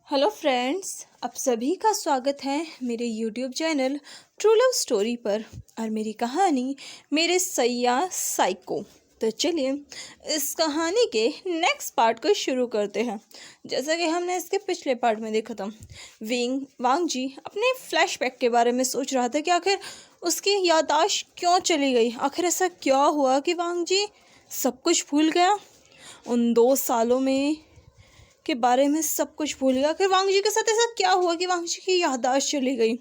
Hello friends, आप सभी का स्वागत है मेरे YouTube channel true love story पर। और मेरी कहानी मेरे सैयाह साइको। तो चलिए इस कहानी के नेक्स्ट पार्ट को शुरू करते हैं। जैसा कि हमने इसके पिछले पार्ट में देखा था, वांग जी अपने फ्लैशबैक के बारे में सोच रहा था कि आखिर उसकी याददाश्त क्यों चली गई। आखिर ऐसा क्या हुआ कि वांग जी सब कुछ भूल गया। उन 2 सालों में के बारे में सब कुछ भूल गया। कि वांग जी के साथ ऐसा क्या हुआ कि वांग जी की याददाश्त चली गई।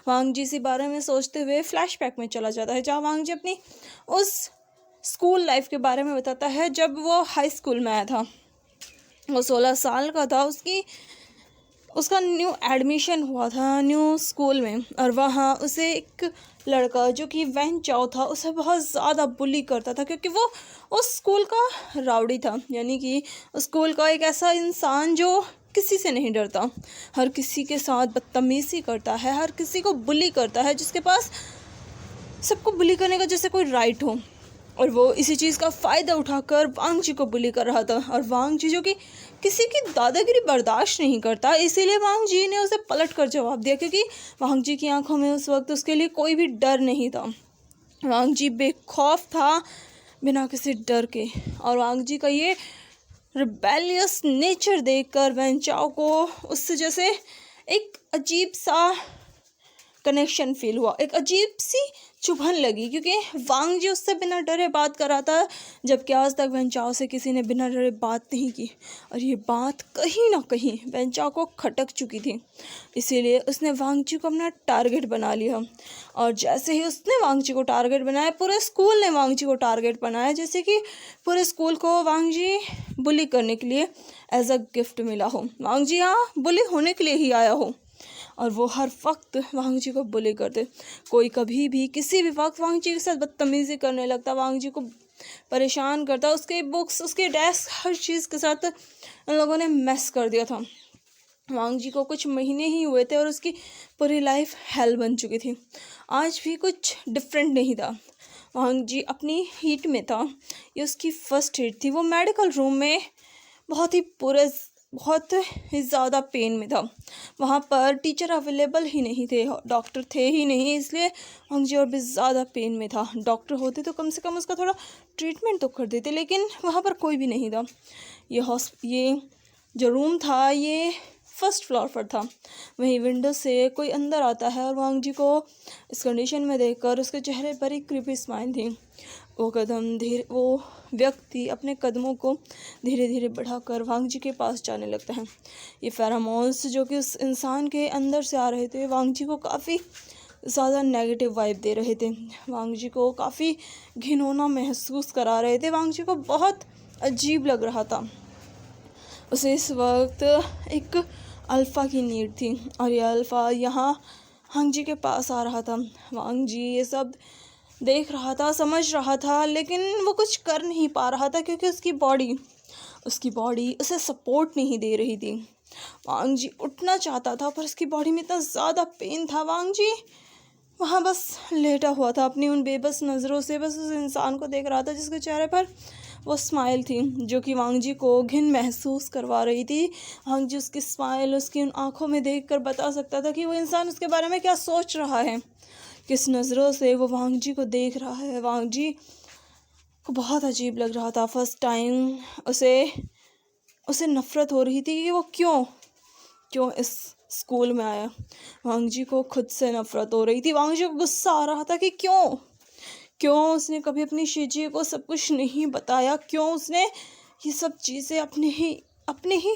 वांग जी इसी बारे में सोचते हुए फ्लैशबैक में चला जाता है, जहाँ वांग जी अपनी उस स्कूल लाइफ के बारे में बताता है जब वो हाई स्कूल में आया था। वो 16 साल का था। उसका न्यू एडमिशन हुआ था न्यू स्कूल में, और वहाँ उसे एक लड़का जो कि वैन चाओ था उसे बहुत ज़्यादा बुली करता था, क्योंकि वो उस स्कूल का राउडी था। यानी कि उस स्कूल का एक ऐसा इंसान जो किसी से नहीं डरता, हर किसी के साथ बदतमीज़ी करता है, हर किसी को बुली करता है, जिसके पास सबको बुली करने का जैसे कोई राइट हो। और वो इसी चीज़ का फ़ायदा उठाकर वांग जी को बुली कर रहा था। और वांग जी जो कि किसी की दादागिरी बर्दाश्त नहीं करता, इसीलिए वांग जी ने उसे पलट कर जवाब दिया, क्योंकि वांग जी की आंखों में उस वक्त उसके लिए कोई भी डर नहीं था। वांग जी बेखौफ था बिना किसी डर के। और वांग जी का ये रिबेलियस नेचर देखकर वैन चाओ को उससे जैसे एक अजीब सा कनेक्शन फील हुआ, एक अजीब सी चुभन लगी, क्योंकि वांग जी उससे बिना डरे बात कर रहा था, जबकि आज तक वैन चाओ से किसी ने बिना डरे बात नहीं की। और ये बात कहीं ना कहीं वैन चाओ को खटक चुकी थी, इसीलिए उसने वांग जी को अपना टारगेट बना लिया। और जैसे ही उसने वांग जी को टारगेट बनाया, पूरे स्कूल ने वांग जी को टारगेट बनाया, जैसे कि पूरे स्कूल को वांग जी बुली करने के लिए एज अ गिफ्ट मिला हो। वांग जी यहाँ बुली होने के लिए ही आया हो, और वो हर वक्त वांग जी को बुली करते। कोई कभी भी किसी भी वक्त वांग जी के साथ बदतमीज़ी करने लगता, वांग जी को परेशान करता। उसके बुक्स, उसके डेस्क, हर चीज़ के साथ इन लोगों ने मेस कर दिया था। वांग जी को कुछ महीने ही हुए थे और उसकी पूरी लाइफ हेल बन चुकी थी। आज भी कुछ डिफरेंट नहीं था। वांग जी अपनी हीट में था। ये उसकी फर्स्ट हीट थी। वो मेडिकल रूम में बहुत ही ज़्यादा पेन में था। वहाँ पर टीचर अवेलेबल ही नहीं थे, डॉक्टर थे ही नहीं, इसलिए वांग जी और भी ज़्यादा पेन में था। डॉक्टर होते तो कम से कम उसका थोड़ा ट्रीटमेंट तो कर देते, लेकिन वहाँ पर कोई भी नहीं था। ये जो रूम था ये फर्स्ट फ्लोर पर था। वहीं विंडो से कोई अंदर आता है, और वांग जी को इस कंडीशन में देखकर उसके चेहरे पर एक क्रीपी स्माइल थी। वो व्यक्ति अपने कदमों को धीरे धीरे बढ़ाकर वांग जी के पास जाने लगता है। ये फेरामोन्स जो कि उस इंसान के अंदर से आ रहे थे, वांग जी को काफ़ी ज़्यादा नेगेटिव वाइब दे रहे थे। वांग जी को काफ़ी घिनौना महसूस करा रहे थे। वांग जी को बहुत अजीब लग रहा था। उसे इस वक्त एक अल्फ़ा की नीड थी, और ये अल्फ़ा यहाँ वांग जी के पास आ रहा था। वांग जी ये सब देख रहा था, समझ रहा था, लेकिन वो कुछ कर नहीं पा रहा था, क्योंकि उसकी बॉडी उसे सपोर्ट नहीं दे रही थी। वांग जी उठना चाहता था, पर उसकी बॉडी में इतना ज़्यादा पेन था। वांग जी वहाँ बस लेटा हुआ था, अपनी उन बेबस नज़रों से बस उस इंसान को देख रहा था, जिसके चेहरे पर वो स्माइल थी जो कि वांग जी को घिन महसूस करवा रही थी। वांग जी उसकी स्माइल, उसकी उन आँखों में देखकर बता सकता था कि वो इंसान उसके बारे में क्या सोच रहा है, किस नज़रों से वो वांग जी को देख रहा है। वांग जी को बहुत अजीब लग रहा था। फर्स्ट टाइम उसे नफ़रत हो रही थी कि वो क्यों इस स्कूल में आया। वांग जी को खुद से नफ़रत हो रही थी। वांग जी को गुस्सा आ रहा था कि क्यों उसने कभी अपनी शीजी को सब कुछ नहीं बताया, क्यों उसने ये सब चीज़ें अपने ही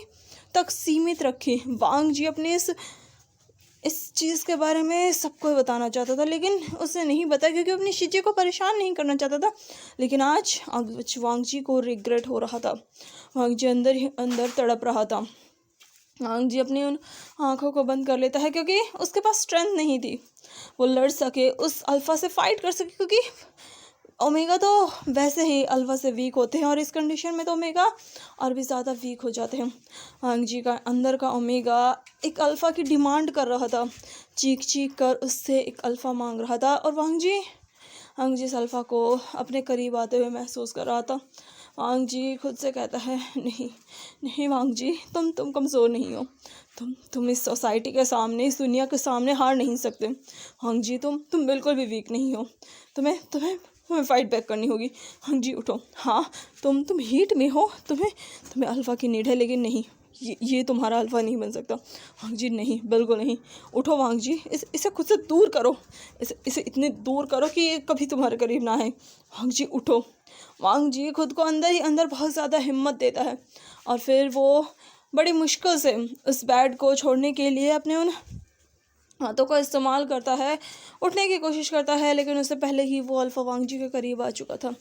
तक सीमित रखी। वांग जी अपने इस चीज़ के बारे में सबको बताना चाहता था, लेकिन उसे नहीं बता, क्योंकि अपनी शीजी को परेशान नहीं करना चाहता था। लेकिन आज वांग जी को रिग्रेट हो रहा था। वांग जी अंदर ही अंदर तड़प रहा था। वांग जी अपनी उन आँखों को बंद कर लेता है, क्योंकि उसके पास स्ट्रेंथ नहीं थी वो लड़ सके, उस अल्फ़ा से फाइट कर सके, क्योंकि ओमेगा तो वैसे ही अल्फ़ा से वीक होते हैं, और इस कंडीशन में तो ओमेगा और भी ज़्यादा वीक हो जाते हैं। वांग जी का अंदर का ओमेगा एक अल्फ़ा की डिमांड कर रहा था, चीख कर उससे एक अल्फ़ा मांग रहा था, और वांग जी इस अल्फ़ा को अपने करीब आते हुए महसूस कर रहा था। वांग जी खुद से कहता है, नहीं नहीं वांग जी, तुम कमज़ोर नहीं हो। तुम इस सोसाइटी के सामने, इस दुनिया के सामने हार नहीं सकते। वांग जी तुम बिल्कुल भी वीक नहीं हो। तुम्हें तुम्हें तुम्हें फाइट बैक करनी होगी। वांग जी उठो। हाँ, तुम हीट में हो, तुम्हें अल्फा की नीड है, लेकिन नहीं, ये तुम्हारा अल्फा नहीं बन सकता। वांग जी नहीं, बिल्कुल नहीं। उठो वांग जी, इसे खुद से दूर करो। इसे इतने दूर करो कि ये कभी तुम्हारे करीब ना आए। वांग जी उठो। वांग जी खुद को अंदर ही अंदर बहुत ज़्यादा हिम्मत देता है और फिर वो बड़ी मुश्किल से उस बेड को छोड़ने के लिए अपने उन हाथों का इस्तेमाल करता है, उठने की कोशिश करता है, लेकिन उससे पहले ही वो अल्फा वांग जी के करीब आ चुका था।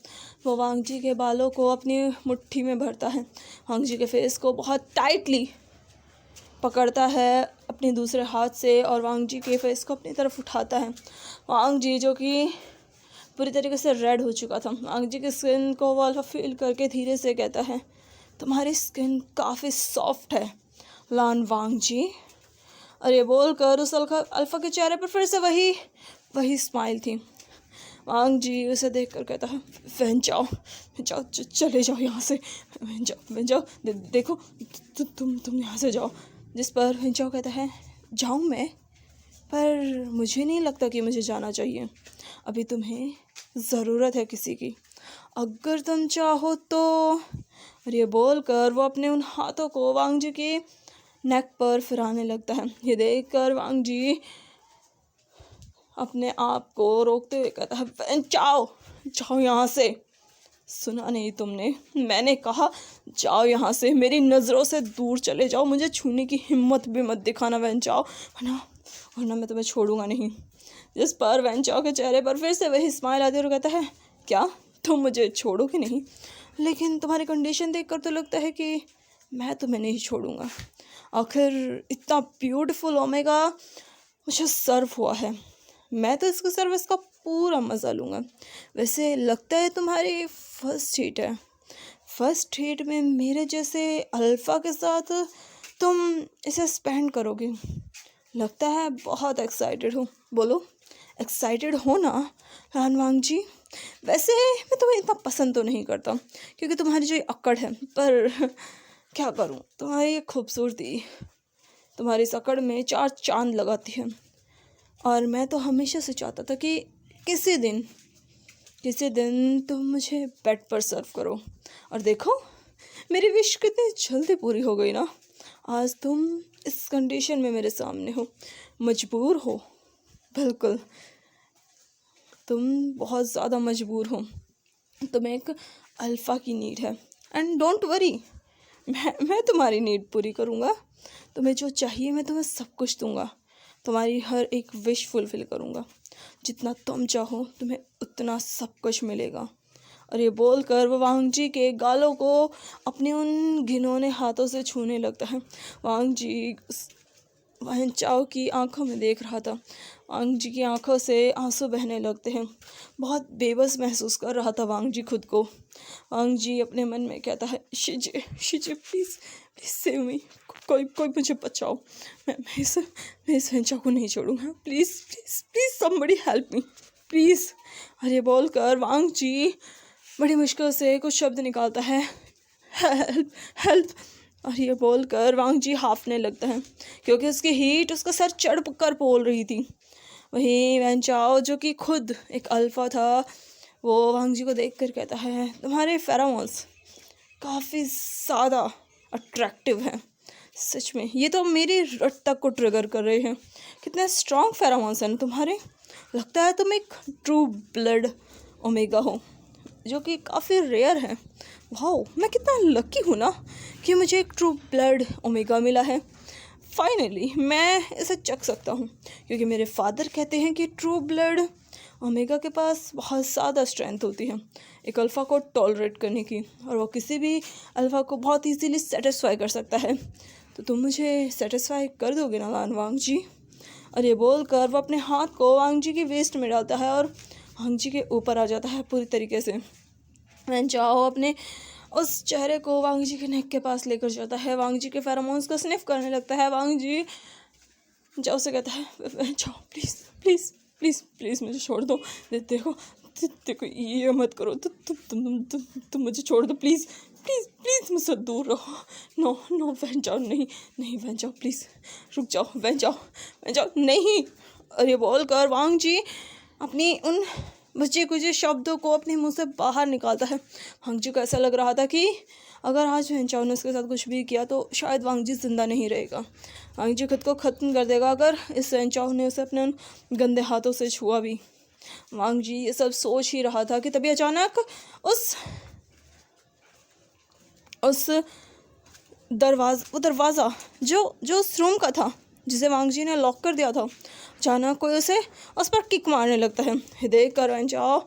वो वांग जी के बालों को अपनी मुट्ठी में भरता है, वांग जी के फेस को बहुत टाइटली पकड़ता है अपने दूसरे हाथ से और वांग जी के फेस को अपनी तरफ उठाता है। वांग जी जो कि पूरी तरीके से रेड हो चुका था, वांग जी की स्किन को वो अल्फा फील करके धीरे से कहता है, तुम्हारी स्किन काफ़ी सॉफ्ट है लान वांग जी। और ये बोलकर उस अल्फा के चेहरे पर फिर से वही स्माइल थी। वांग जी उसे देखकर कहता है, वहन जाओ चले जाओ यहाँ से, वहन जाओ देखो तुम यहाँ से जाओ। जिस पर वहन जाओ कहता है, जाऊँ मैं? पर मुझे नहीं लगता कि मुझे जाना चाहिए। अभी तुम्हें ज़रूरत है किसी की, अगर तुम चाहो तो। और ये बोलकर वो अपने उन हाथों को वांग जी के नेक पर फिराने लगता है। ये देखकर वांग जी अपने आप को रोकते हुए कहता है, जाओ यहाँ से। सुना नहीं तुमने? मैंने कहा जाओ यहाँ से, मेरी नज़रों से दूर चले जाओ, मुझे छूने की हिम्मत भी मत दिखाना वैन चाओ, वरना मैं तुम्हें छोड़ूंगा नहीं। जिस पर वैन चाओ के चेहरे पर फिर से वही स्माइल आती है और कहता है, क्या तुम मुझे छोड़ोगे नहीं? लेकिन तुम्हारी कंडीशन देखकर तो लगता है कि मैं तुम्हें नहीं छोड़ूंगा। आखिर इतना ब्यूटीफुल ओमेगा मुझे सर्व हुआ है, मैं तो इसको सर्विस का पूरा मज़ा लूँगा। वैसे लगता है तुम्हारी फर्स्ट हीट है, फर्स्ट हीट में मेरे जैसे अल्फ़ा के साथ तुम इसे स्पेंड करोगे। लगता है बहुत एक्साइटेड हो। बोलो एक्साइटेड हो ना वांग जी? वैसे मैं तुम्हें इतना पसंद तो नहीं करता क्योंकि तुम्हारी जो अक्कड़ है, पर क्या करूं, तुम्हारी खूबसूरती तुम्हारी इस अक्कड़ में 4 चांद लगाती है। और मैं तो हमेशा से चाहता था कि किसी दिन तुम मुझे बेड पर सर्व करो। और देखो मेरी विश कितनी जल्दी पूरी हो गई ना। आज तुम इस कंडीशन में मेरे सामने हो, मजबूर हो, बिल्कुल तुम बहुत ज़्यादा मजबूर हो। तुम्हें एक अल्फ़ा की नीड है एंड डोंट वरी, मैं तुम्हारी नीड पूरी करूँगा। तुम्हें जो चाहिए मैं तुम्हें सब कुछ दूँगा, तुम्हारी हर एक विश फुलफ़िल करूँगा। जितना तुम चाहो तुम्हें उतना सब कुछ मिलेगा। और ये बोलकर वो वांग जी के गालों को अपने उन घिनौने हाथों से छूने लगता है। वांग जी वहन चाओ की आंखों में देख रहा था। वांग जी की आंखों से आंसू बहने लगते हैं। बहुत बेबस महसूस कर रहा था वांग जी खुद को। वांग जी अपने मन में कहता है, शिजे प्लीज़ सेव मी, कोई मुझे बचाओ, मैं इस वहन चाओ को नहीं छोड़ूंगा, please somebody help me please. और ये बोलकर वांग जी बड़ी मुश्किल से कुछ शब्द निकालता है, हेल्प। और ये बोलकर वांग जी हाफने लगता है क्योंकि उसकी हीट उसका सर चढ़ कर बोल रही थी। वहीं वैन चाओ जो कि खुद एक अल्फ़ा था, वो वांग जी को देखकर कहता है, तुम्हारे फेरोमोन्स काफ़ी ज़्यादा अट्रैक्टिव हैं। सच में ये तो मेरी रट तक को ट्रिगर कर रहे हैं। कितने स्ट्रॉन्ग फेरोमोन्स हैं तुम्हारे। लगता है तुम एक ट्रू ब्लड ओमेगा हो, जो कि काफ़ी रेयर है। वाओ, मैं कितना लकी हूँ ना कि मुझे एक ट्रू ब्लड ओमेगा मिला है। फाइनली मैं इसे चख सकता हूँ क्योंकि मेरे फादर कहते हैं कि ट्रू ब्लड ओमेगा के पास बहुत ज़्यादा स्ट्रेंथ होती है एक अल्फ़ा को टॉलरेट करने की, और वो किसी भी अल्फ़ा को बहुत इजीली सेटिस्फाई कर सकता है। तो तुम मुझे सेटिस्फाई कर दोगे ना वांग जी? और ये बोलकर वो अपने हाथ को वांग जी की वेस्ट में डालता है और वांग जी के ऊपर आ जाता है पूरी तरीके से। वैन चाओ अपने उस चेहरे को वांग जी के नेक के पास लेकर जाता है, वांग जी के फेरोमोन्स को स्निफ करने लगता है। वांग जी जाओ से कहता है, वैन चाओ प्लीज़ मुझे छोड़ दो, देखो देखो ये मत करो, तुम मुझे छोड़ दो प्लीज़, प्लीज़ प्लीज़ मुझसे दूर रहो। नो नो बहन जाओ, नहीं नहीं बहन जाओ प्लीज़, रुक जाओ बहन जाओ, बहन जाओ नहीं। और ये बोल कर वांग जी अपनी उन बचे कुछ शब्दों को अपने मुंह से बाहर निकालता है। वांग जी को ऐसा लग रहा था कि अगर आज बहन चाओ ने उसके साथ कुछ भी किया तो शायद वांग जी जिंदा नहीं रहेगा। वांग जी खुद को ख़त्म कर देगा अगर इस बहन चाओ ने उसे अपने उन गंदे हाथों से छुआ भी। वांग जी ये सब सोच ही रहा था कि तभी अचानक उस दरवाज़ा जो उस रूम का था जिसे वांग जी ने लॉक कर दिया था, अचानक कोई उसे उस पर किक मारने लगता है। ये देख कर वैन चाओ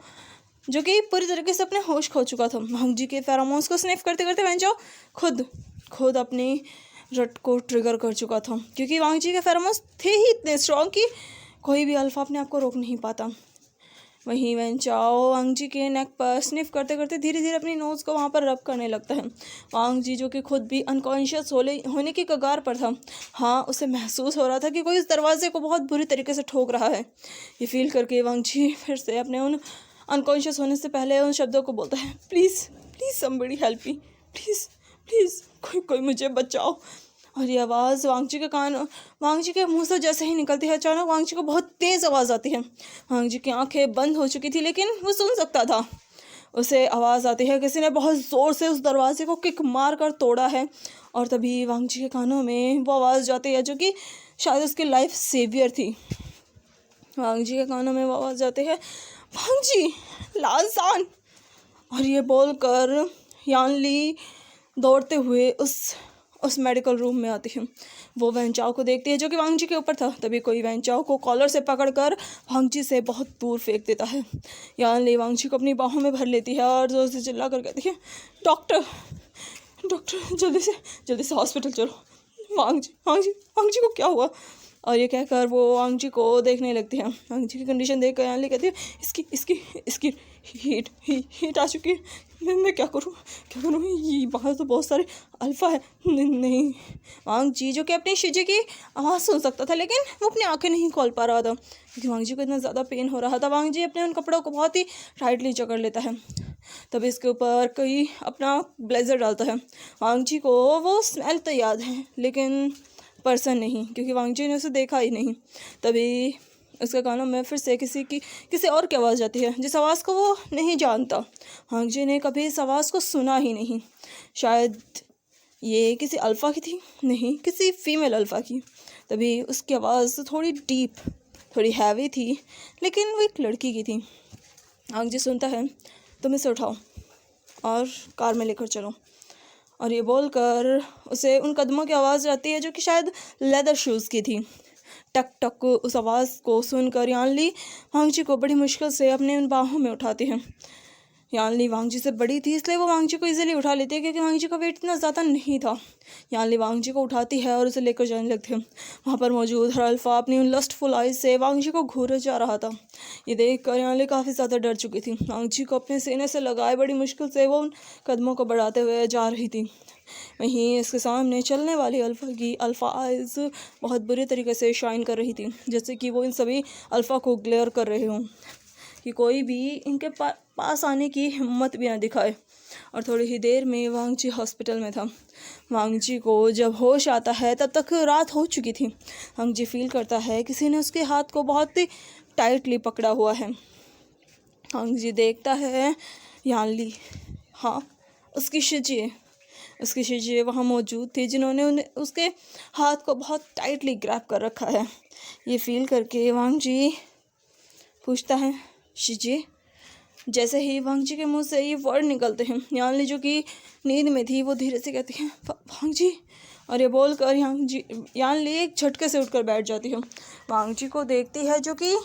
जो कि पूरी तरीके से अपने होश खो चुका था, वांग जी के फेरोमोन्स को स्निफ करते करते वैन चाओ खुद अपनी रट को ट्रिगर कर चुका था, क्योंकि वांग जी के फेरोमोन्स थे ही इतने स्ट्रॉन्ग कि कोई भी अल्फा अपने आप को रोक नहीं पाता। वहीं वैन चाओ वांग जी के नेक पर स्निफ करते करते धीरे धीरे अपनी नोज़ को वहाँ पर रब करने लगता है। वांग जी जो कि खुद भी अनकॉन्शियस होने की कगार पर था, हाँ उसे महसूस हो रहा था कि कोई इस दरवाजे को बहुत बुरी तरीके से ठोक रहा है। ये फील करके वांग जी फिर से अपने उन अनकॉन्शियस होने से पहले उन शब्दों को बोलता है, please please somebody help me, please please कोई मुझे बचाओ। और ये आवाज़ वांग जी के मुंह से जैसे ही निकलती है, अचानक वांग जी को बहुत तेज़ आवाज़ आती है। वांग जी की आंखें बंद हो चुकी थी लेकिन वो सुन सकता था। उसे आवाज़ आती है किसी ने बहुत ज़ोर से उस दरवाजे को किक मार कर तोड़ा है। और तभी वांग जी के कानों में वो आवाज़ जाती है जो कि शायद उसकी लाइफ सेवियर थी। वांग जी के कानों में वो आवाज़ जाती है, वांग जी लासान। और ये बोलकर यान ली दौड़ते हुए उस मेडिकल रूम में आती है। वो वैन चाओ को देखती है जो कि वांग जी के ऊपर था। तभी कोई वैन चाओ को कॉलर से पकड़कर वांग जी से बहुत दूर फेंक देता है। यान ली वांग जी को अपनी बाहों में भर लेती है और जोर से चिल्ला कर कहती है, डॉक्टर जल्दी से हॉस्पिटल चलो, वांग जी को क्या हुआ। और ये कहकर वो वांग जी को देखने लगती है। वांग जी की कंडीशन देख कर यान ली कहती है, इसकी हीट आ चुकी है, मैं क्या करूँ ये बाहर तो बहुत सारे अल्फा है। नहीं वांग जी जो कि अपनी शिजी की आवाज़ सुन सकता था लेकिन वो अपनी आंखें नहीं खोल पा रहा था क्योंकि वांग जी को इतना ज़्यादा पेन हो रहा था। वांग जी अपने उन कपड़ों को बहुत ही टाइटली जकड़ लेता है, तभी इसके ऊपर कोई अपना ब्लेजर डालता है। वांग जी को वो स्मेल तो याद है लेकिन पर्सन नहीं, क्योंकि वांग जी ने उसे देखा ही नहीं। तभी उसके कानों में फिर से किसी और की आवाज़ आती है जिस आवाज़ को वो नहीं जानता। वांग जी ने कभी इस आवाज़ को सुना ही नहीं। शायद ये किसी अल्फ़ा की थी, नहीं किसी फीमेल अल्फ़ा की। तभी उसकी आवाज़ थोड़ी डीप, थोड़ी हैवी थी लेकिन वो एक लड़की की थी। वांग जी सुनता है, तुम इसे उठाओ और कार में लेकर चलो। और ये बोलकर उसे उन कदमों की आवाज़ आती है जो कि शायद लेदर शूज़ की थी। टक टक उस आवाज़ को सुनकर यान ली वांग जी को बड़ी मुश्किल से अपने उन बाहों में उठाती है। यान ली वांग जी से बड़ी थी इसलिए वो वांग जी को इजीली उठा लेती है क्योंकि वांग जी का वेट इतना ज़्यादा नहीं था। यान ली वांग जी को उठाती है और उसे लेकर जाने लगती है। वहाँ पर मौजूद हर अल्फा अपनी उन लस्टफुल आइज से वांग जी को घूरे जा रहा था। ये देख कर यान ली काफ़ी ज़्यादा डर चुकी थी। वांग जी को अपने सीने से लगाए बड़ी मुश्किल से वो उन कदमों को बढ़ाते हुए जा रही थी। वहीं इसके सामने चलने वाली अल्फ़ा आइज़ बहुत बुरी तरीके से शाइन कर रही थी, जैसे कि वो इन सभी अल्फ़ा को ग्लेयर कर रहे हों कि कोई भी इनके पास आने की हिम्मत भी ना दिखाए। और थोड़ी ही देर में वांग जी हॉस्पिटल में था। वांग जी को जब होश आता है तब तक रात हो चुकी थी। वांग जी फील करता है किसी ने उसके हाथ को बहुत ही टाइटली पकड़ा हुआ है। वांग जी देखता है यान ली, हाँ उसकी शिजी वहाँ मौजूद थी जिन्होंने उसके हाथ को बहुत टाइटली ग्रैब कर रखा है। ये फील करके वांग जी पूछता है, शिजी। जैसे ही वांग जी के मुंह से ये वर्ड निकलते हैं, यान ली जो कि नींद में थी वो धीरे से कहती है, वांग जी। और ये बोलकर यान ली एक झटके से उठकर बैठ जाती है। वांग जी को देखती है जो कि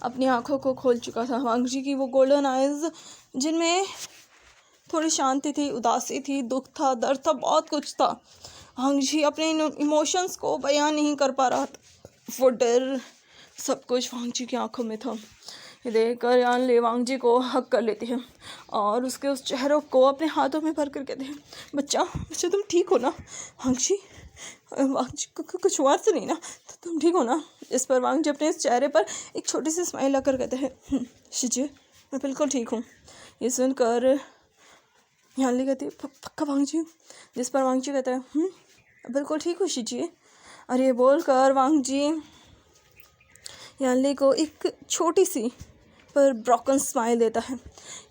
अपनी आंखों को खोल चुका था। वांग जी की वो गोल्डन आइज़ जिनमें थोड़ी शांति थी, उदासी थी, दुख था, दर्द था, बहुत कुछ था। वांग जी अपने इमोशंस को बयान नहीं कर पा रहा था। वो डर सब कुछ वांग जी की आंखों में था। ये देखकर यानली वांग जी को हक कर लेती है और उसके उस चेहरों को अपने हाथों में भर कर कहते हैं, बच्चा बच्चा तुम ठीक हो ना? वांग जी कुछ हुआ तो नहीं ना? तो तुम ठीक हो ना? इस पर वांग जी अपने इस चेहरे पर एक छोटी सी स्माइल लाकर कहते हैं, शिजी मैं बिल्कुल ठीक हूँ। ये सुनकर यानली कहती है, पक्का वांग जी? जिस पर वांग जी कहता है, बिल्कुल ठीक हूँ शिजी। और ये बोलकर वांग जी यानली को एक छोटी सी पर ब्रोकन स्माइल देता है।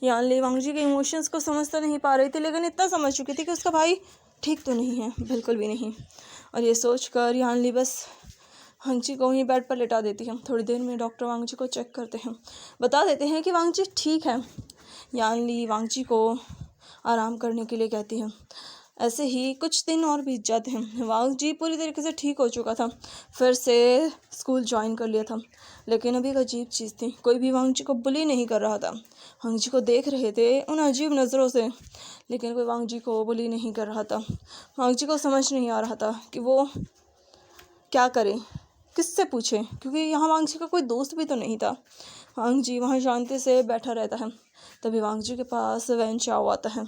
यानली वांग जी के इमोशंस को समझ तो नहीं पा रही थी, लेकिन इतना समझ चुकी थी कि उसका भाई ठीक तो नहीं है, बिल्कुल भी नहीं। और ये सोचकर यानली बस वांग जी को ही बेड पर लेटा देती है। थोड़ी देर में डॉक्टर वांग जी को चेक करते हैं, बता देते हैं कि वांग जी ठीक है। यानली वांग जी को आराम करने के लिए कहती है। ऐसे ही कुछ दिन और बीत जाते हैं। वांग जी पूरी तरीके से ठीक हो चुका था, फिर से स्कूल ज्वाइन कर लिया था। लेकिन अभी एक अजीब चीज़ थी, कोई भी वांग जी को बुली नहीं कर रहा था। वांग जी को देख रहे थे उन अजीब नज़रों से, लेकिन कोई वांग जी को बुली नहीं कर रहा था। वांग जी को समझ नहीं आ रहा था कि वो क्या करे, किससे पूछे, क्योंकि यहाँ वांग जी का कोई दोस्त भी तो नहीं था। वांग जी वहाँ शांति से बैठा रहता है। तभी वांग जी के पास वैन चाओ आता है।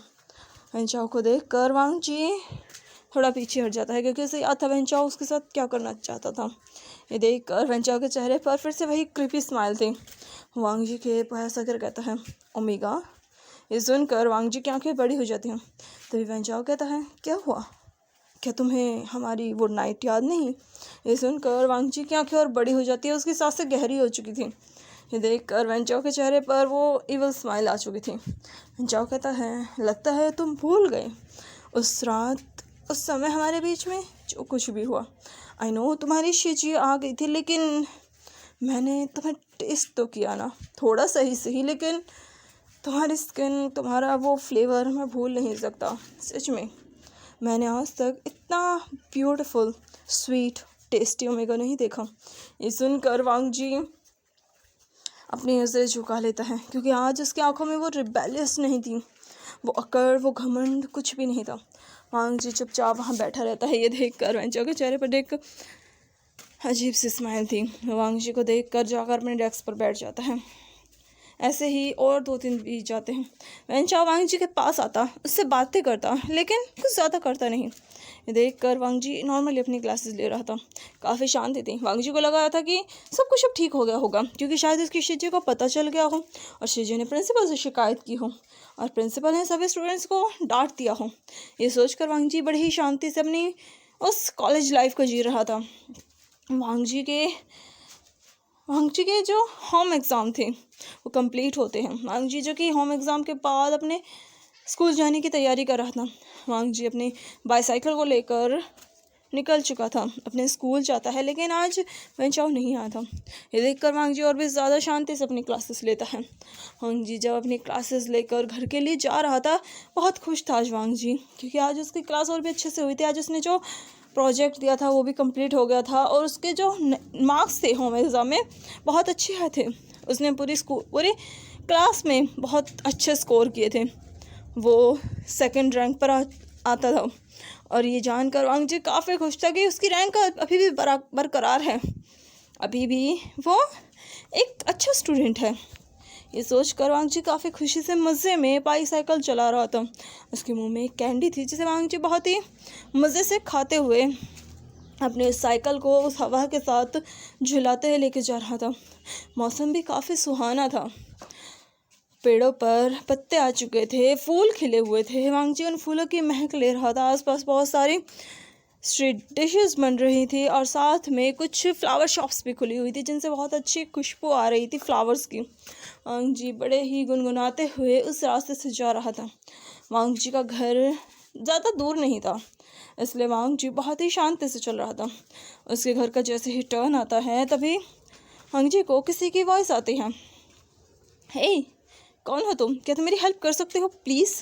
वैन चाओ को देख कर वांग जी थोड़ा पीछे हट जाता है, क्योंकि उसे याद था वैन चाओ उसके साथ क्या करना चाहता था। ये देख कर वैन चाओ के चेहरे पर फिर से वही क्रीपी स्माइल थी। वांग जी के पास आकर कहता है, ओमेगा। ये सुनकर वांग जी की आंखें बड़ी हो जाती हैं। तभी वैन चाओ कहता है, क्या हुआ? क्या तुम्हें हमारी वो नाइट याद नहीं? ये सुनकर वांग जी की आंखें और बड़ी हो जाती है, उसकी सांसें गहरी हो चुकी थी। ये देखकर वैन चाओ के चेहरे पर वो इवल स्माइल आ चुकी थी। वैन चाओ कहता है, लगता है तुम भूल गए उस रात, उस समय हमारे बीच में जो कुछ भी हुआ। आई नो तुम्हारी शिजी आ गई थी, लेकिन मैंने तुम्हें टेस्ट तो किया ना, थोड़ा सही सही, लेकिन तुम्हारी स्किन, तुम्हारा वो फ्लेवर मैं भूल नहीं सकता। सच में मैंने आज तक इतना ब्यूटीफुल, स्वीट, टेस्टी ओमेगा नहीं देखा। ये सुनकर वांग जी अपनी नज़रें झुका लेता है, क्योंकि आज उसकी आंखों में वो रिबेलियस नहीं थी, वो अकड़, वो घमंड कुछ भी नहीं था। वांग जी चुपचाप वहाँ बैठा रहता है। ये देखकर वैन चाओ के चेहरे पर एक अजीब सी स्माइल थी। वांग जी को देखकर जाकर अपने डेस्क पर बैठ जाता है। ऐसे ही और 2 दिन बीत जाते हैं। वैन चाओ वांग जी के पास आता, उससे बातें करता, लेकिन कुछ ज़्यादा करता नहीं। ये देख कर वांग जी नॉर्मली अपनी क्लासेस ले रहा था, काफ़ी शांति थी। वांग जी को लगा था कि सब कुछ अब ठीक हो गया होगा, क्योंकि शायद उसकी शिजी को पता चल गया हो और शिजी ने प्रिंसिपल से शिकायत की हो और प्रिंसिपल ने सभी स्टूडेंट्स को डांट दिया हो। ये सोचकर वांग जी बड़ी ही शांति से अपनी उस कॉलेज लाइफ को जी रहा था। वांग जी के जो होम एग्ज़ाम थे वो कंप्लीट होते हैं। वांग जी जो कि होम एग्ज़ाम के बाद अपने स्कूल जाने की तैयारी कर रहा था। वांग जी अपनी बाईसाइकिल को लेकर निकल चुका था, अपने स्कूल जाता है, लेकिन आज वैन चाओ नहीं आया था। ये देखकर वांग जी और भी ज़्यादा शांति से अपनी क्लासेस लेता है। वांग जी जब अपनी क्लासेस लेकर घर के लिए जा रहा था, बहुत खुश था आज वांग जी, क्योंकि आज उसकी क्लास और भी अच्छे से हुई थी। आज उसने जो प्रोजेक्ट दिया था वो भी कंप्लीट हो गया था और उसके जो मार्क्स थे होम एग्ज़ाम में बहुत अच्छे आए थे। उसने पूरी क्लास में बहुत अच्छे स्कोर किए थे, वो 2nd रैंक पर आता था। और ये जानकर वांग जी काफ़ी खुश था कि उसकी रैंक अभी भी बरकरार है, अभी भी वो एक अच्छा स्टूडेंट है। ये सोचकर वांग जी काफ़ी खुशी से मज़े में बाईसाइकिल चला रहा था। उसके मुंह में एक कैंडी थी, जिसे वांग जी बहुत ही मज़े से खाते हुए अपने साइकिल को उस हवा के साथ झुलाते हुए लेके जा रहा था। मौसम भी काफ़ी सुहाना था, पेड़ों पर पत्ते आ चुके थे, फूल खिले हुए थे। वांग जी उन फूलों की महक ले रहा था। आसपास बहुत सारी स्ट्रीट डिशेस बन रही थी और साथ में कुछ फ्लावर शॉप्स भी खुली हुई थी, जिनसे बहुत अच्छी खुशबू आ रही थी फ्लावर्स की। वांग जी बड़े ही गुनगुनाते हुए उस रास्ते से जा रहा था। वांग जी का घर ज़्यादा दूर नहीं था, इसलिए वांग जी बहुत ही शांति से चल रहा था। उसके घर का जैसे ही टर्न आता है, तभी वांग जी को किसी की वॉइस आती है, हे कौन हो तुम? क्या तुम मेरी हेल्प कर सकते हो प्लीज़?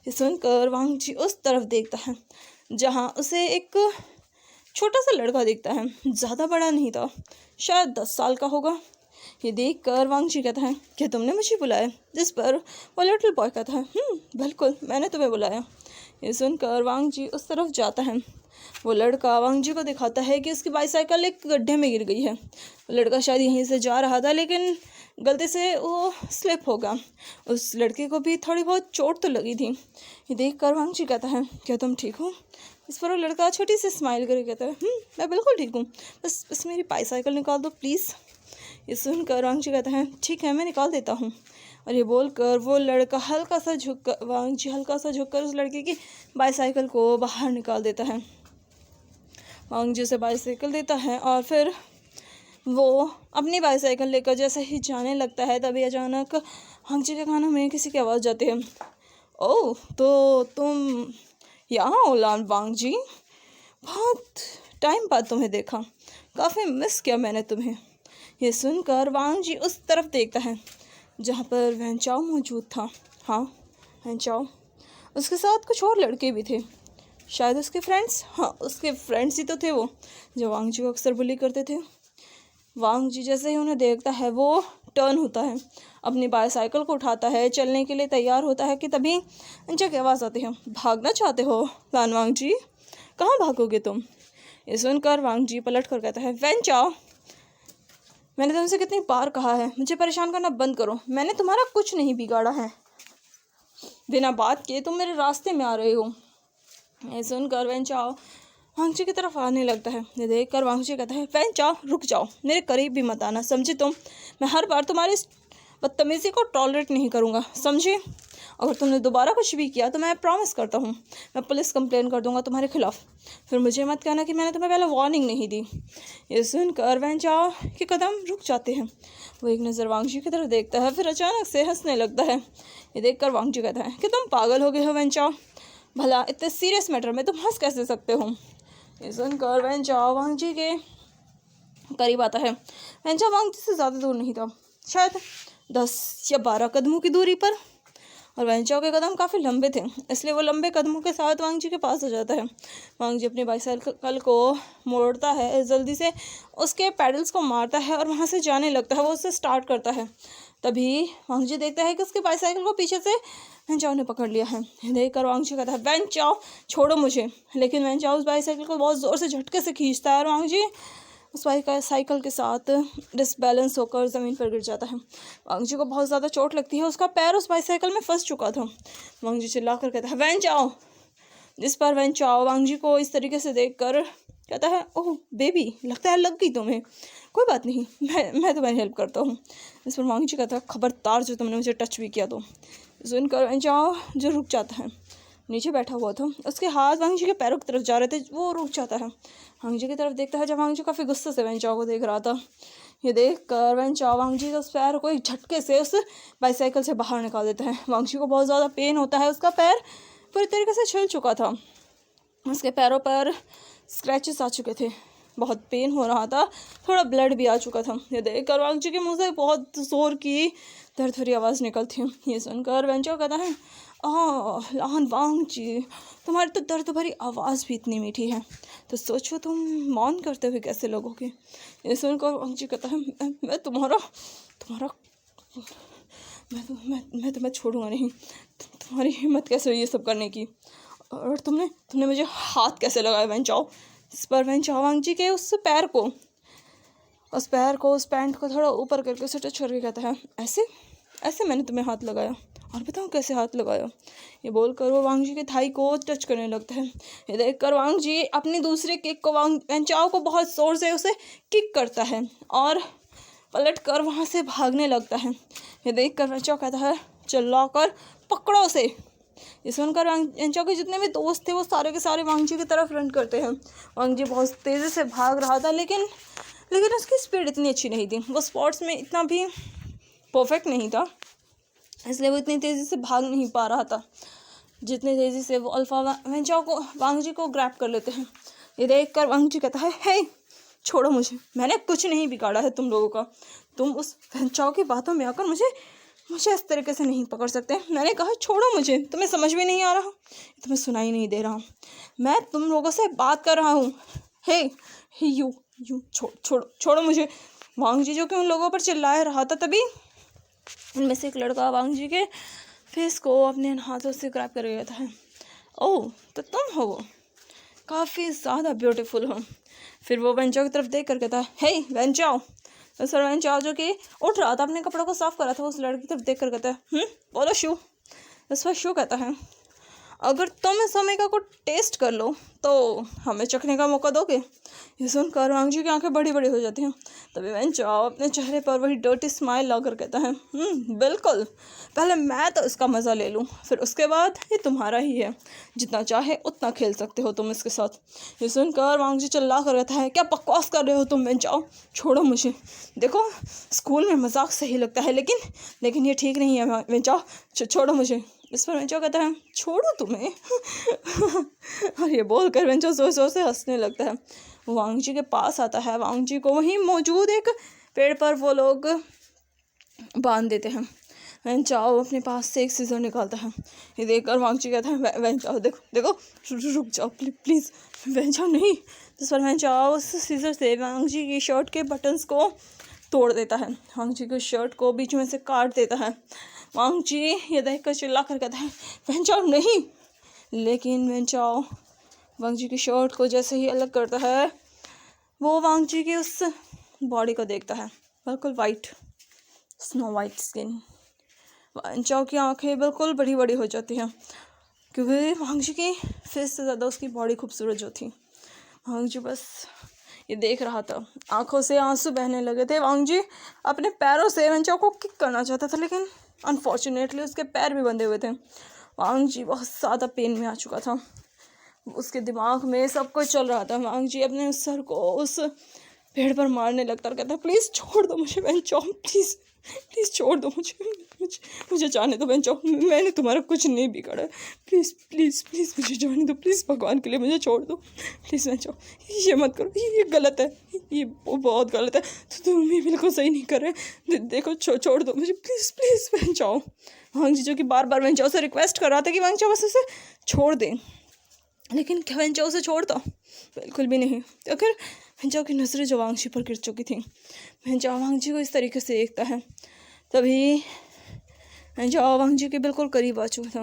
ये सुनकर वांग जी उस तरफ देखता है जहाँ उसे एक छोटा सा लड़का दिखता है, ज़्यादा बड़ा नहीं था, शायद 10 साल का होगा। ये देखकर वांग जी कहता है, क्या तुमने मुझे बुलाया? जिस पर वो लिटिल बॉय कहता है, बिल्कुल मैंने तुम्हें बुलाया। ये सुनकर वांग जी उस तरफ जाता है। वो लड़का वांग जी को दिखाता है कि उसकी बाईसाइकिल एक गड्ढे में गिर गई है। वो लड़का शायद यहीं से जा रहा था, लेकिन गलती से वो स्लिप हो गया। उस लड़के को भी थोड़ी बहुत चोट तो लगी थी। ये देख कर वांग जी कहता है, क्या तुम ठीक हो? इस पर वो लड़का छोटी सी स्माइल करके कहता है, मैं बिल्कुल ठीक हूँ, बस मेरी बाईसाइकिल निकाल दो प्लीज़। ये सुनकर वांग जी कहता है, ठीक है मैं निकाल देता हूँ। और ये बोलकर वो लड़का वांग जी हल्का सा झुककर उस लड़के की बाईसाइकिल को बाहर निकाल देता है। वांग जी उसे बाईसाइकिल देता है और फिर वो अपनी बाईसाइकिल लेकर जैसे ही जाने लगता है, तभी अचानक वांग जी के कानों में किसी की आवाज़ जाती है। ओह, तो तुम यहाँ हो वांग जी? बहुत टाइम बाद तुम्हें देखा, काफ़ी मिस किया मैंने तुम्हें। ये सुनकर वांग जी उस तरफ देखता है जहाँ पर वैन चाओ मौजूद था। हाँ, वैन चाओ, उसके साथ कुछ और लड़के भी थे, शायद उसके फ्रेंड्स। हाँ, उसके फ्रेंड्स ही तो थे वो, जो वांग जी को अक्सर बुली करते थे। वांग जी जैसे ही उन्हें देखता है वो टर्न होता है, अपनी बाईसाइकिल को उठाता है, चलने के लिए तैयार होता है कि तभी अंचा की आवाज़ आती है, भागना चाहते हो वांग जी? कहाँ भागोगे तुम? ये सुनकर वांग जी पलट कर कहता है, वैन चाओ, मैंने तुमसे कितनी बार कहा है मुझे परेशान करना बंद करो, मैंने तुम्हारा कुछ नहीं बिगाड़ा है, बिना बात किए तुम मेरे रास्ते में आ रहे हो। ये सुनकर वैन चाओ वांग जी की तरफ आने लगता है। ये देख कर वांग जी कहता है, वैन चाओ रुक जाओ, मेरे करीब भी मत आना, समझे तुम? मैं हर बार तुम्हारी इस बदतमीज़ी को टॉलरेट नहीं करूँगा, समझे? अगर तुमने दोबारा कुछ भी किया तो मैं प्रॉमिस करता हूँ मैं पुलिस कंप्लेन कर दूंगा तुम्हारे खिलाफ। फिर मुझे मत कहना कि मैंने तुम्हें पहले वार्निंग नहीं दी। ये सुनकर वैन चाओ के कदम रुक जाते हैं। वो एक नज़र वांग जी की तरफ देखता है, फिर अचानक से हंसने लगता है। ये देखकर वांग जी कहता है कि तुम पागल हो गए हो वैन चाओ, भला इतने सीरियस मैटर में तुम हंस कैसे सकते हो? ये सुनकर वैन चाओ वांग जी के करीब आता है। वैन चाओ वांग जी से ज़्यादा दूर नहीं था, शायद 10 या 12 कदमों की दूरी पर, और वैन चाओ के कदम काफ़ी लंबे थे, इसलिए वो लंबे कदमों के साथ वांग जी के पास आ जाता है। वांग जी अपनी बाईसाइकिल को मोड़ता है, जल्दी से उसके पैडल्स को मारता है और वहाँ से जाने लगता है। वो उसे स्टार्ट करता है, तभी वांग जी देखता है कि उसकी बाईसाइकिल को पीछे से वैन चाओ ने पकड़ लिया है। देख कर वांग जी कहता है, वैन चाओ छोड़ो मुझे, लेकिन वैन चाओ उस बाईसाइकिल को बहुत ज़ोर से झटके से खींचता है और वांग जी उस साइकिल के साथ डिसबैलेंस होकर ज़मीन पर गिर जाता है। वांग जी को बहुत ज़्यादा चोट लगती है, उसका पैर उस बाईसाइकिल में फंस चुका था। वांग जी चिल्लाकर कहता है, वैन चाओ, जिस पर वैन चाओ वांग जी को इस तरीके से देखकर कहता है, ओह बेबी, लगता है लग गई तुम्हें, कोई बात नहीं, मैं तुम्हारी हेल्प करता हूँ। इस पर वांग जी कहता है, खबरदार जो तुमने मुझे टच भी किया तो। सुनकर वैन चाओ जो रुक जाता है, नीचे बैठा हुआ था, उसके हाथ वांग जी के पैरों की तरफ जा रहे थे, वो रुक जाता है, वांग जी की तरफ देखता है, जब वांग जी काफ़ी गुस्से से वैन चाओ को देख रहा था। ये देख कर वैन चाओ वांग जी के उस पैर को एक झटके से उस बाईसाइकिल से बाहर निकाल देता है। वांग जी को बहुत ज़्यादा पेन होता है, उसका पैर पूरी तरीके से छिल चुका था, उसके पैरों पर स्क्रैचेस आ चुके थे, बहुत पेन हो रहा था, थोड़ा ब्लड भी आ चुका था। ये देख कर वांग जी के मुँह से बहुत ज़ोर की दर्द भरी आवाज़ निकलती है। ये सुनकर वैन चाओ कहता है, लाहन वांग जी, तुम्हारी तो दर्द भरी आवाज़ भी इतनी मीठी है, तो सोचो तुम मौन करते हुए कैसे लगोगे। ये सुनकर वांग जी कहता है, मैं तुम्हें छोड़ूंगा नहीं, तुम्हारी हिम्मत कैसे हुई ये सब करने की, और तुमने मुझे हाथ कैसे लगाया वैन चाओ? इस पर वैन चाओ वांग जी के उस पैर को उस पैंट को थोड़ा ऊपर करके उसे टच करके कहता है, ऐसे मैंने तुम्हें हाथ लगाया, और बताओ कैसे हाथ लगाया? ये बोलकर वो वांग जी के थाई को टच करने लगता है। ये देखकर वांग जी अपनी दूसरी किक को वैन चाओ को बहुत ज़ोर से उसे किक करता है और पलट कर वहाँ से भागने लगता है। ये देखकर वैन चाओ कहता है, चिल्लाकर पकड़ो उसे। ये सुनकर वैन चाओ के जितने भी दोस्त थे वो सारे के सारे वांग जी की तरफ रन करते हैं। वांग जी बहुत तेज़ी से भाग रहा था, लेकिन उसकी स्पीड इतनी अच्छी नहीं थी, वो स्पोर्ट्स में इतना भी परफेक्ट नहीं था, इसलिए वो इतनी तेज़ी से भाग नहीं पा रहा था जितनी तेज़ी से वो अल्फा वैन चाओ को वांग जी को ग्रैब कर लेते हैं। ये देखकर वांग जी कहता है, हे छोड़ो मुझे, मैंने कुछ नहीं बिगाड़ा है तुम लोगों का, तुम उस वैन चाओ की बातों में आकर मुझे इस तरीके से नहीं पकड़ सकते। मैंने कहा छोड़ो मुझे, तुम्हें समझ में नहीं आ रहा, तुम्हें सुनाई नहीं दे रहा, मैं तुम लोगों से बात कर रहा हूँ। हे यू छोड़ो मुझे। वांग जी जो कि उन लोगों पर चिल्ला रहा था, तभी उनमें से एक लड़का वांग जी के फेस को अपने हाथों से ग्रैब कर गया था। ओह तो तुम हो, काफ़ी ज़्यादा ब्यूटीफुल हो। फिर वो वेंचाओ की तरफ देख कर कहता है, हे वेंचाओ। तो सर वेंचाओ जो कि उठ रहा था, अपने कपड़ों को साफ कर रहा था, उस लड़की की तरफ देख कर कहता है, बोलो शू। इस पर शू कहता है, अगर तुम इस ओमेगा को टेस्ट कर लो तो हमें चखने का मौका दोगे। ये सुनकर वांगजी की आंखें बड़ी बड़ी हो जाती हैं। तभी वेंचाओ अपने चेहरे पर वही डर्टी स्माइल लाकर कहता है, बिल्कुल, पहले मैं तो इसका मज़ा ले लूँ, फिर उसके बाद ये तुम्हारा ही है, जितना चाहे उतना खेल सकते हो तुम इसके साथ। ये सुनकर वांगजी चिल्ला कर कहता है, क्या बकवास कर रहे हो तुम वेंचाओ, छोड़ो मुझे। देखो स्कूल में मजाक सही लगता है, लेकिन ये ठीक नहीं है वेंचाओ, छोड़ो मुझे। इस पर वेंचाओ कहता है, छोड़ो तुम्हें। और ये बोल कर वेंचाओ जोर जोर से हंसने लगता है। वांगजी के पास आता है, वांगजी को वहीं मौजूद एक पेड़ पर वो लोग बांध देते हैं। वेंचाओ अपने पास से एक सीजर निकालता है। ये देखकर वांगजी कहता है, वेंचाओ देखो रुक जाओ प्लीज़। वेंचाओ नहीं। जिस पर वेंचाओ उस सीजर से वांगजी की शर्ट के बटन्स को तोड़ देता है, वांगजी की शर्ट को बीच में से काट देता है। वांगजी ये देख कर चिल्ला कर कहता है, वेंचाओ नहीं। लेकिन वेंचाओ वांगजी की शर्ट को जैसे ही अलग करता है, वो वांगजी की उस बॉडी को देखता है, बिल्कुल वाइट, स्नो वाइट स्किन। वेंचाओ की आंखें बिल्कुल बड़ी बड़ी हो जाती हैं, क्योंकि वांगजी की फेस से ज़्यादा उसकी बॉडी खूबसूरत जो थी। वांगजी बस ये देख रहा था, आंखों से आंसू बहने लगे थे। वांगजी अपने पैरों से वेंचाओ को किक करना चाहता था, लेकिन अनफॉर्चुनेटली उसके पैर भी बंधे हुए थे। वांगजी बहुत ज़्यादा पेन में आ चुका था, उसके दिमाग में सब कुछ चल रहा था। वांगजी अपने उस सर को उस पेड़ पर मारने लगता और कहता, प्लीज़ छोड़ दो मुझे वेंचाओ, प्लीज़ छोड़ दो मुझे जाने दो वेंचाओ, मैंने तुम्हारा कुछ नहीं बिगाड़ा, प्लीज़ मुझे जाने दो, प्लीज़ भगवान के लिए मुझे छोड़ दो, प्लीज़ वेंचाओ, ये मत करो, ये गलत है, ये बहुत गलत है, तो तुम ये बिल्कुल सही नहीं कर रहे, देखो छोड़ दो मुझे प्लीज़ वेंचाओ। वांगजी जो कि बार बार वेंचाओ से रिक्वेस्ट कर रहा था कि वेंचाओ बस उसे छोड़ दें, लेकिन क्या वेंचाओ उसे छोड़ता? बिल्कुल भी नहीं। तो फिर वेंचाओ की नज़रें जो वांगजी पर गिर चुकी थी, वेंचाओ वांगजी को इस तरीके से देखता है। तभी वेंचाओ वांगजी के बिल्कुल करीब आ चुका था,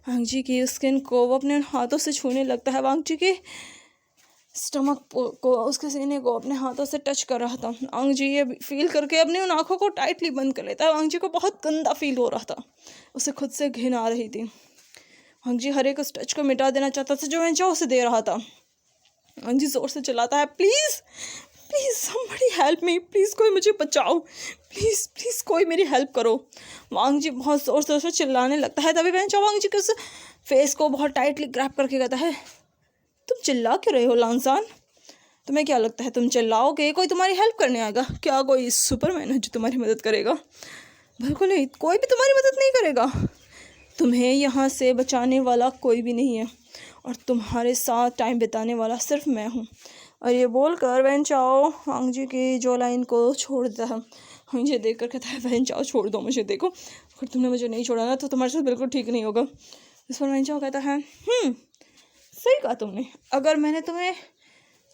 वांगजी की स्किन को वो अपने हाथों से छूने लगता है, वांगजी के स्टमक को, उसके सीने को अपने हाथों से टच कर रहा था। वांगजी ये फील करके अपनी उन आँखों को टाइटली बंद कर लेता है। वांगजी को बहुत गंदा फील हो रहा था, उसे खुद से घिन आ रही थी। वांगजी हर एक उस टच को मिटा देना चाहता था जो वेंचाओ उसे दे रहा था। वांगजी जोर से चिल्लाता है, please somebody help me, please कोई मुझे बचाओ, प्लीज़ कोई मेरी हेल्प करो। वांगजी बहुत ज़ोर से चिल्लाने लगता है। तभी वेंचाओ वांगजी के उस फेस को बहुत टाइटली ग्रैब करके कहता है, तुम चिल्ला क्यों रहे हो लांसान? तुम्हें क्या लगता है तुम चिल्लाओगे कोई तुम्हारी हेल्प करने आएगा? क्या कोई सुपरमैन है जो तुम्हारी मदद करेगा? बिल्कुल नहीं, कोई भी तुम्हारी मदद नहीं करेगा। तुम्हें यहाँ से बचाने वाला कोई भी नहीं है, और तुम्हारे साथ टाइम बिताने वाला सिर्फ मैं हूँ। और ये बोलकर वेंचाओ वांगजी की जो लाइन को छोड़ देता है। मुझे देख कर कहता है, वेंचाओ छोड़ दो मुझे, देखो अगर तुमने मुझे नहीं छोड़ा ना तो तुम्हारे साथ बिल्कुल ठीक नहीं होगा। इस पर वेंचाओ कहता है, सही कहा तुमने, अगर मैंने तुम्हें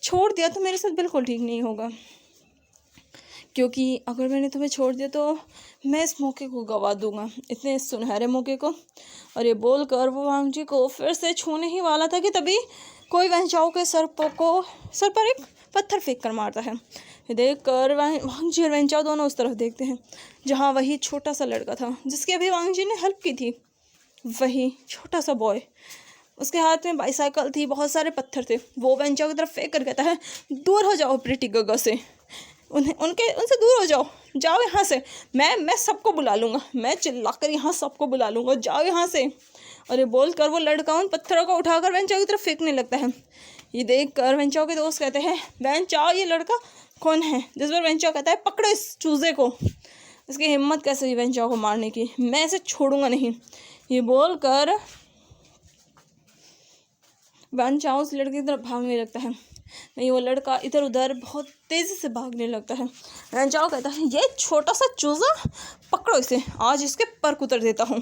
छोड़ दिया तो मेरे साथ बिल्कुल ठीक नहीं होगा, क्योंकि अगर मैंने तुम्हें छोड़ दिया तो मैं इस मौके को गंवा दूंगा, इतने सुनहरे मौके को। और ये बोलकर वो वांगजी को फिर से छूने ही वाला था कि तभी कोई वेंचाओ के सर पर एक पत्थर फेंक कर मारता है। देख कर वांगजी और वेंचाओ दोनों उस तरफ देखते हैं जहाँ वही छोटा सा लड़का था जिसकी अभी वांगजी ने हेल्प की थी। वही छोटा सा बॉय, उसके हाथ में बाईसाइकिल थी, बहुत सारे पत्थर थे। वो वेंचाओ की तरफ फेंक कर कहता है, दूर हो जाओ प्रीटी गगा से, उनसे दूर हो जाओ यहाँ से, मैं सबको बुला लूँगा, मैं चिल्लाकर यहाँ सबको बुला लूँगा, जाओ यहाँ से। और ये बोलकर वो लड़का उन पत्थरों को उठाकर वेंचाओ की तरफ फेंकने लगता है। ये देखकर वेंचाओ के दोस्त कहते हैं, वेंचाओ ये लड़का कौन है? जिस पर वेंचाओ कहता है, पकड़ो इस चूजे को, इसकी हिम्मत कैसे हुई वेंचाओ को मारने की, मैं इसे छोड़ूंगा नहीं। ये बोलकर वेंचाओ उस लड़के की तरफ भागने लगता है। नहीं, वो लड़का इधर उधर बहुत तेज़ी से भागने लगता है। वेंचाओ कहता है, ये छोटा सा चूज़ा, पकड़ो इसे, आज इसके पर कुतर देता हूँ।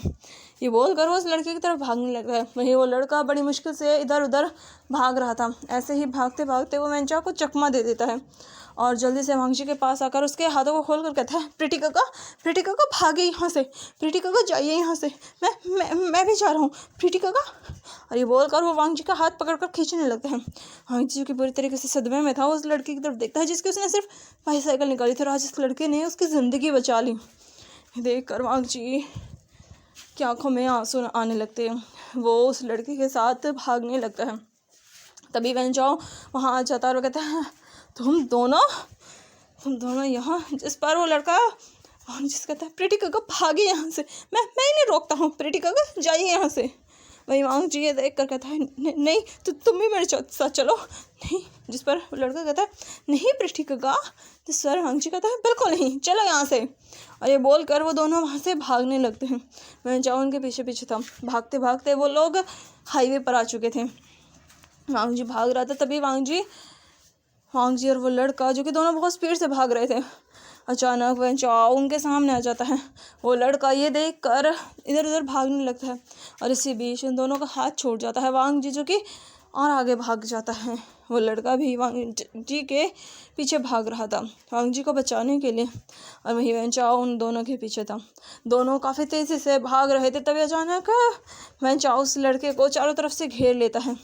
ये बोलकर वो उस लड़के की तरफ भागने लग गया। वहीं वो लड़का बड़ी मुश्किल से इधर उधर भाग रहा था। ऐसे ही भागते भागते वो वेंचाओ को चकमा दे देता है और जल्दी से वांगजी के पास आकर उसके हाथों को खोल कर कहता है, प्रीति काका भागे यहाँ से, प्रीति काका जाइए यहाँ से, मैं भी जा रहा हूँ, प्रीति काका। और ये बोलकर वो वांगजी का हाथ पकड़कर खींचने लगता है। वांगजी की बुरी तरीके से सदमे में था, उस लड़की की तरफ देखता है जिसकी उसने सिर्फ बाईसाइकिल निकाली थी और आज इस लड़के ने उसकी ज़िंदगी बचा ली। देख कर वांगजी की आंखों में आंसू आने लगते हैं। वो उस लड़की के साथ भागने लगता है। तभी वेंचाओ वहाँ आ जाता है और कहता है, तुम दोनों यहाँ। जिस पर वो लड़का जिस कहता है, प्रीति काका भागे यहाँ से, मैं नहीं रोकता हूँ, प्रीति काका जाइए यहाँ से। वही वांगजी ये देख कर कहता है, नहीं तो तुम भी मेरे साथ चलो। नहीं, जिस पर वो लड़का कहता है, नहीं प्रीति काका। जिस पर वांगजी कहता है, बिल्कुल नहीं, चलो यहाँ से। और ये बोल कर वो दोनों वहाँ से भागने लगते हैं। वेंचाओ उनके पीछे पीछे था। भागते भागते वो लोग हाईवे पर आ चुके थे। वांगजी भाग रहा था। तभी वांगजी और वो लड़का, जो कि दोनों बहुत स्पीड से भाग रहे थे, अचानक वेंचाओ उनके सामने आ जाता है। वो लड़का ये देख कर इधर उधर भागने लगता है और इसी बीच उन दोनों का हाथ छूट जाता है। वांगजी जो कि और आगे भाग जाता है। वो लड़का भी वांगजी के पीछे भाग रहा था वांगजी को बचाने के लिए, और वहीं वेंचाओ उन दोनों के पीछे था। दोनों काफ़ी तेज़ी से भाग रहे थे। तभी अचानक वेंचाओ उस लड़के को चारों तरफ से घेर लेता है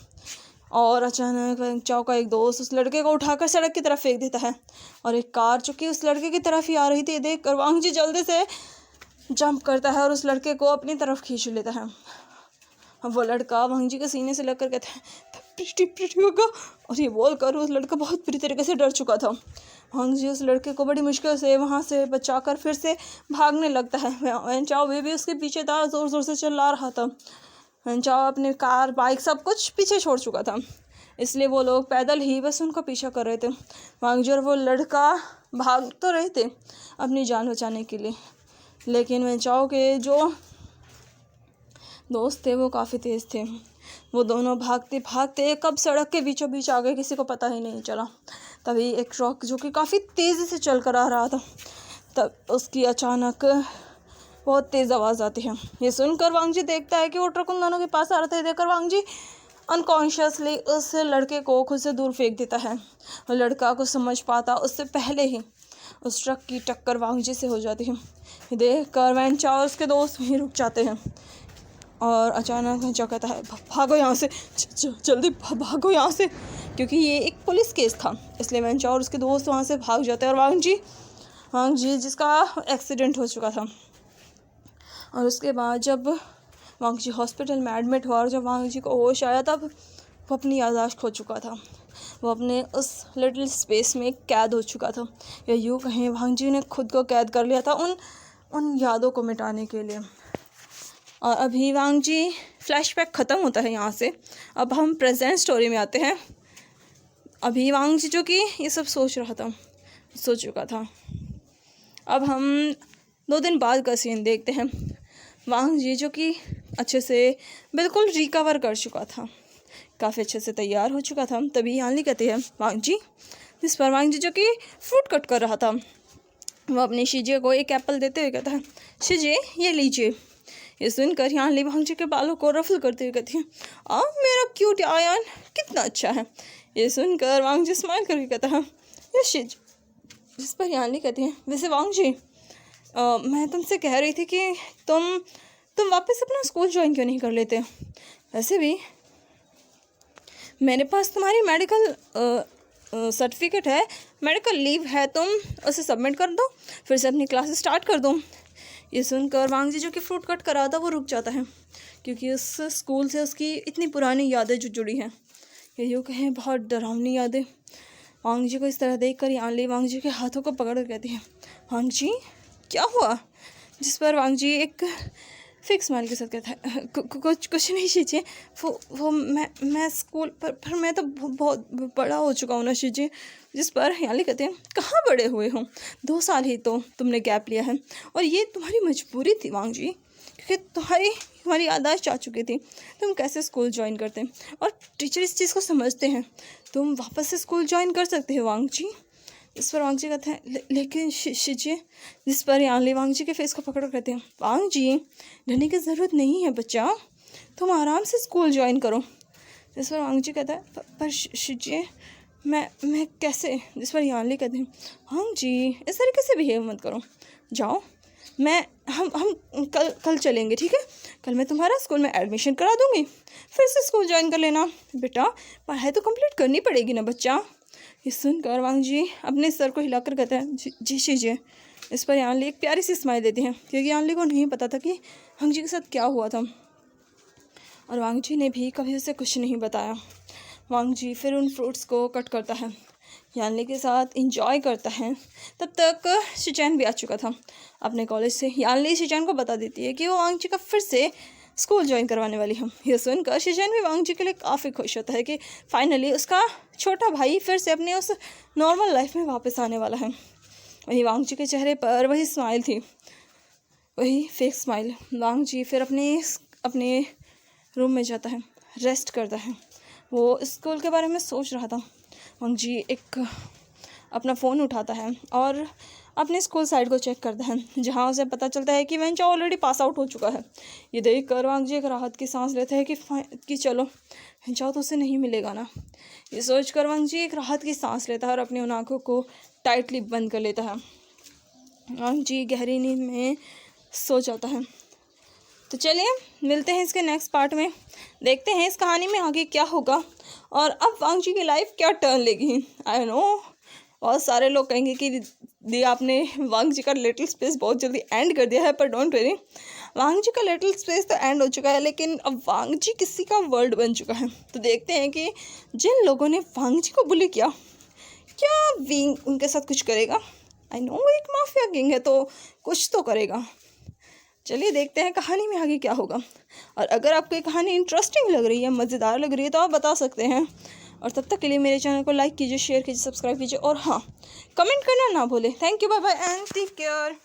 और अचानक वेंचाओ का एक दोस्त उस लड़के को उठाकर सड़क की तरफ फेंक देता है और एक कार जो कि उस लड़के की तरफ ही आ रही थी, देख कर वांगजी जल्दी से जंप करता है और उस लड़के को अपनी तरफ खींच लेता है। अब वो लड़का वांगजी के सीने से लगकर कहता है, प्रीति होगा। और ये बोल कर उस लड़का बहुत बुरी तरीके से डर चुका था। वांगजी उस लड़के को बड़ी मुश्किल से वहाँ से बचाकर फिर से भागने लगता है। वेंचाओ भी उसके पीछे था, ज़ोर ज़ोर से चिल्ला रहा था। वेंचाओ अपने कार बाइक सब कुछ पीछे छोड़ चुका था, इसलिए वो लोग पैदल ही बस उनका पीछा कर रहे थे। वांगजी और वो लड़का भाग तो रहे थे अपनी जान बचाने के लिए, लेकिन वेंचाओ के जो दोस्त थे वो काफ़ी तेज़ थे। वो दोनों भागते भागते कब सड़क के बीचों बीच आ गए किसी को पता ही नहीं चला। तभी एक ट्रक जो कि काफ़ी तेज़ी से चल कर आ रहा था, तब उसकी अचानक बहुत तेज़ आवाज़ आती है। ये सुनकर वांगजी देखता है कि वो ट्रक उन दोनों के पास आ रहा था। देखकर वांगजी अनकॉन्शियसली उस लड़के को खुद से दूर फेंक देता है। और लड़का को समझ पाता उससे पहले ही उस ट्रक की टक्कर वांगजी से हो जाती है। देख कर वेंचाओ और उसके दोस्त वहीं रुक जाते हैं और अचानक वेंचाओ कहता है, भागो यहाँ से, जल्दी भागो यहाँ से, क्योंकि ये एक पुलिस केस था, इसलिए वेंचाओ और उसके दोस्त वहाँ से भाग जाते हैं। और वांगजी जिसका एक्सीडेंट हो चुका था, और उसके बाद जब वांगजी हॉस्पिटल में एडमिट हुआ और जब वांगजी को होश आया तब वो अपनी याददाश्त खो चुका था। वो अपने उस लिटिल स्पेस में कैद हो चुका था, या यूँ कहें वांगजी ने खुद को कैद कर लिया था उन यादों को मिटाने के लिए। और अभी वांगजी फ्लैशबैक ख़त्म होता है यहाँ से। अब हम प्रेजेंट स्टोरी में आते हैं। अभी वांगजी जो कि ये सब सोच चुका था। अब हम 2 दिन बाद का सीन देखते हैं। वांगजी जो कि अच्छे से बिल्कुल रिकवर कर चुका था, काफ़ी अच्छे से तैयार हो चुका था। तभी यानली कहती है, वांगजी। जिस पर वांगजी जो कि फ्रूट कट कर रहा था, वो अपने शीजे को एक एप्पल देते हुए कहता है, शीजे ये लीजिए। ये सुनकर यानली वांगजी के बालों को रफल करते हुए कहती है, मेरा क्यूट आयन कितना अच्छा है। ये सुनकर वांगजी स्माइल करके कहता है, ये शीज। जिस पर यानली कहती है, वैसे वांगजी मैं तुमसे कह रही थी कि तुम वापस अपना स्कूल ज्वाइन क्यों नहीं कर लेते। वैसे भी मेरे पास तुम्हारी मेडिकल सर्टिफिकेट है, मेडिकल लीव है, तुम उसे सबमिट कर दो, फिर से अपनी क्लासेस स्टार्ट कर दो। ये सुनकर वांगजी जो कि फ्रूट कट कर रहा था वो रुक जाता है, क्योंकि उस स्कूल से उसकी इतनी पुरानी यादें जो जुड़ी हैं, ये यूँ कहें बहुत डरावनी यादें। वांगजी को इस तरह देख कर यानली वांगजी के हाथों को पकड़ कर कहती है, वांगजी क्या हुआ। जिस पर वांगजी एक फिक्स स्माइल के साथ कहता है, कुछ नहीं शीजिए, वो मैं स्कूल पर मैं तो बहुत बड़ा हो चुका हूँ ना शीजिए। जिस पर यानली कहते हैं, कहाँ बड़े हुए हो, 2 साल ही तो तुमने गैप लिया है, और ये तुम्हारी मजबूरी थी वांगजी, क्योंकि तुम्हारी याददाश्त आ चुकी थी। तुम कैसे स्कूल ज्वाइन करते हैं, और टीचर इस चीज़ को समझते हैं, तुम वापस से स्कूल ज्वाइन कर सकते हो वांगजी। इस पर वांग जी कहते हैं लेकिन शिजिए, जिस पर यानली वांग जी के फेस को पकड़ कहते हैं वांग जी डरने की ज़रूरत नहीं है बच्चा, तुम आराम से स्कूल ज्वाइन करो। जिस पर वांग जी कहता है पर शिजिए मैं कैसे। जिस पर यानली कहते हैं वांग जी इस तरीके से बिहेव मत करो, जाओ हम कल चलेंगे, ठीक है, कल मैं तुम्हारा स्कूल में एडमिशन करा दूंगी, फिर से स्कूल ज्वाइन कर लेना। बेटा पढ़ाई तो कंप्लीट करनी पड़ेगी ना बच्चा। ये सुनकर वांग जी अपने सर को हिलाकर कहते हैं जी शीजिए। इस पर यानली एक प्यारी सी स्माइल देती हैं, क्योंकि यानली को नहीं पता था कि वांग जी के साथ क्या हुआ था, और वांग जी ने भी कभी उसे कुछ नहीं बताया। वांग जी फिर उन फ्रूट्स को कट करता है, यानली के साथ इंजॉय करता है। तब तक शिचैन भी आ चुका था अपने कॉलेज से। यानली शिचैन को बता देती है कि वो वांग जी का फिर से स्कूल ज्वाइन करवाने वाली है। यह सुनकर शिचैन भी वांग जी के लिए काफ़ी खुश होता है कि फाइनली उसका छोटा भाई फिर से अपने उस नॉर्मल लाइफ में वापस आने वाला है। वहीं वांग जी के चेहरे पर वही स्माइल थी, वही फेक स्माइल। वांग जी फिर अपने रूम में जाता है, रेस्ट करता है। वो स्कूल के बारे में सोच रहा था। वांग जी अपना फ़ोन उठाता है और अपने स्कूल साइड को चेक करता है, जहाँ उसे पता चलता है कि वेंचा ऑलरेडी पास आउट हो चुका है। ये देख कर वांग जी एक राहत की सांस लेते हैं कि चलो वेंचा तो उसे नहीं मिलेगा ना। ये सोच कर वांग जी एक राहत की सांस लेता है और अपनी उन आँखों को टाइटली बंद कर लेता है। वांग जी गहरी नींद में सो जाता है। तो चलिए मिलते हैं इसके नेक्स्ट पार्ट में, देखते हैं इस कहानी में आगे क्या होगा और अब वांग जी की लाइफ क्या टर्न लेगी। आई नो बहुत सारे लोग कहेंगे कि दी आपने वांग जी का लिटिल स्पेस बहुत जल्दी एंड कर दिया है, पर डोंट वरी, वांग जी का लिटिल स्पेस तो एंड हो चुका है, लेकिन अब वांग जी किसी का वर्ल्ड बन चुका है। तो देखते हैं कि जिन लोगों ने वांग जी को बुली किया, क्या विंग उनके साथ कुछ करेगा। आई नो वो एक माफिया किंग है तो कुछ तो करेगा। चलिए देखते हैं कहानी में आगे क्या होगा। और अगर आपको ये कहानी इंटरेस्टिंग लग रही है, मज़ेदार लग रही है, तो आप बता सकते हैं। और तब तक के लिए मेरे चैनल को लाइक कीजिए, शेयर कीजिए, सब्सक्राइब कीजिए और हाँ कमेंट करना ना भूलें। Thank you, bye bye and take care.